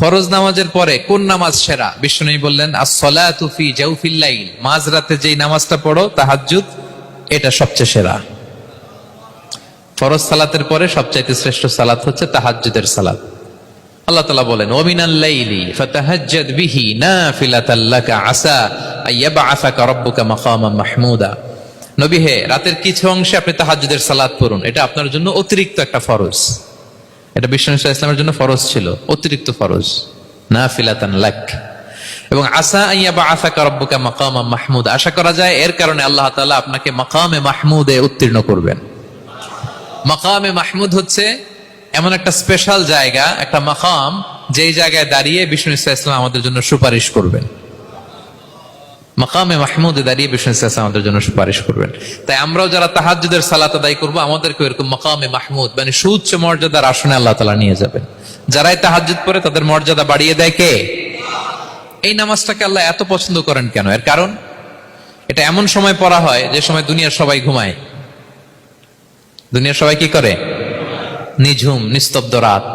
ফরজ নামাজের পরে কোন নামাজ সেরা? বিষ্ণু বললেন আস-সালাতু ফি জাওফিল লাইল, মাঝরাতে যেই নামাজটা পড়ো তাহাজ্জুদ, এটা সবচেয়ে সেরা। ফরজ সালাতের পরে সবচাইতে শ্রেষ্ঠ সালাত হচ্ছে তাহাজ্জুদের সালাত। আল্লাহ তাআলা বলেন ওয়া মিনাল লাইলি ফাতাহাজ্জাদ বিহি নাফিলাতাল লাকা আসা আইয়াবআসাকা রাব্বুকা মাকামান মাহমুদা। নবী হে, রাতের কিছু অংশে আপনি তাহাজ্জুদের সালাত পড়ুন, এটা আপনার জন্য অতিরিক্ত একটা ফরজ। এটা বিষ্ণু ইসলামের জন্য ফরজ ছিল, অতিরিক্ত ফরজ, নাফিলাতান লাক। এবং আসা আইয়াবআসাকা রাব্বুকা মাকামান মাহমুদা, আশা করা যায় এর কারণে আল্লাহ তাআলা আপনাকে মাকামে মাহমুদে উত্তীর্ণ করবেন। মাকামে মাহমুদ হচ্ছে এমন একটা স্পেশাল জায়গা, একটা মাকাম, যেই জায়গায় দাঁড়িয়ে বিষ্ণু ইসলাম আমাদের জন্য সুপারিশ করবেন। মাকামে মাহমুদে দাঁড়িয়ে বিষ্ণু ইসলাম আমাদের জন্য সুপারিশ করবেন। তাই আমরাও যারা তাহাজ্জুদের সালাত আদায় করবো, আমাদেরকে এরকম মাকামে মাহমুদ মানে সুউচ্চ মর্যাদার আসনে আল্লাহ তাআলা নিয়ে যাবেন। যারাই তাহাজ্জুদ পড়ে তাদের মর্যাদা বাড়িয়ে দেয় কে? এই নামাজটাকে আল্লাহ এত পছন্দ করেন কেন? এর কারণ, এটা এমন সময় পড়া হয় যে সময় দুনিয়ার সবাই ঘুমায়। দুনিয়ার সবাই কি করে? নিঝুম নিস্তব্ধ রাত,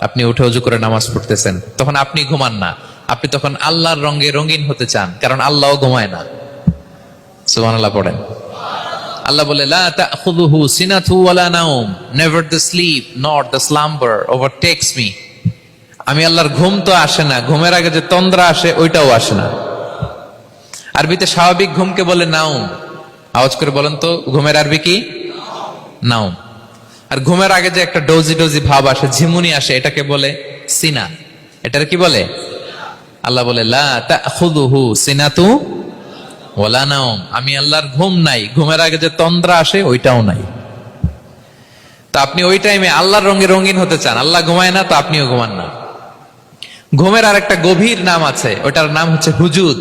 আপনি উঠে ওযু করে নামাজ পড়তেছেন, তখন আপনি ঘুমান না, আপনি তখন আল্লাহর রঙে রঙিন হতে চান, কারণ আল্লাহও ঘুমায় না। সুবহানাল্লাহ পড়েন। আল্লাহ বলে লা তাখুযুহু সিনাতু ওয়ালা নাওম, never the sleep not the slumber overtakes me. আমি আল্লাহর ঘুম তো আসে না, ঘুমের আগে যে তন্দ্রা আসে ওইটাও আসে না। আরবিতে স্বাভাবিক ঘুমকে বলে নাওম। আওয়াজ করে বলেন তো, ঘুমের আরবি কি? নাওম। আর ঘুমের আগে যে একটা ডোজি ডোজি ভাব আসে, ঝিমুনি আসে, এটাকে বলে সিনা। এটার কি বলে? আল্লাহ বলে লা তাখুযুহু সিনাতু ওয়ালা নাওম, আমি আল্লাহর ঘুম নাই, ঘুমের আগে যে তন্দ্রা আসে ওইটাও নাই। তো আপনি ওই টাইমে আল্লাহর রঙে রঙিন হতে চান, আল্লাহ ঘুমায় না, তো আপনিও ঘুমান না। ঘুমের আর একটা গভীর নাম আছে, ওটার নাম হচ্ছে হুজুদ।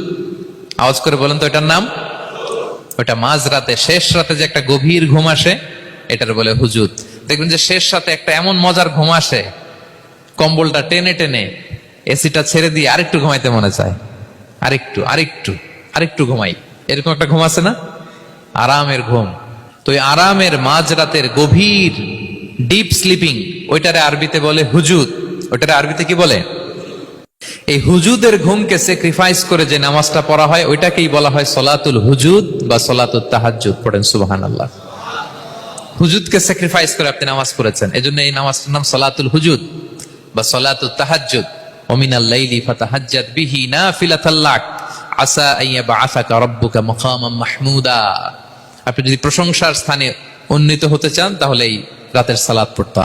আওয়াজ করে বলেন তো ওটার নাম? ওটা মাঝরাতে, শেষ রাতে যে একটা গভীর ঘুম আসে, এটার বলে হুজুদ। দেখবেন যে শেষ রাতে একটা এমন মজার ঘুম আসে, কম্বলটা টেনে টেনে এসিটা ছেড়ে দিয়ে আরেকটু ঘুমাইতে মনে চায়, আরেকটু আরেকটু আরেকটু ঘুমাই, এরকম একটা ঘুম আছে না? আরামের ঘুম। তো এই আরামের মাঝরাতের গভীর ডিপ স্লিপিং, ওইটারে আরবিতে বলে হুজুদ। ওইটারে আরবিতে কি বলে? এই হুজুদের ঘুমকে স্যাক্রিফাইস করে যে নামাজটা পড়া হয়, ওইটাকেই বলা হয় সলাতুল হুজুদ বা সলাতুত তাহাজ্জুদ। পড়েন সুবহানাল্লাহ। হুজুদকে স্যাক্রিফাইস করে আপনি নামাজ পড়েছেন, এজন্য এই নামাজটার নাম সলাতুল হুজুদ বা সলাতুত তাহাজ্জুদ। ওয়া মিনাল লাইলি ফাতাহাজ্জাদ বিহি নাফিলাতাল লাক আসা আইয়াবআসাকা রাব্বুকা মাকামান মাহমুদা। আপনি যদি প্রশংসার স্থানে উন্নীত হতে চান, তাহলে এই রাতের সালাত পড়তে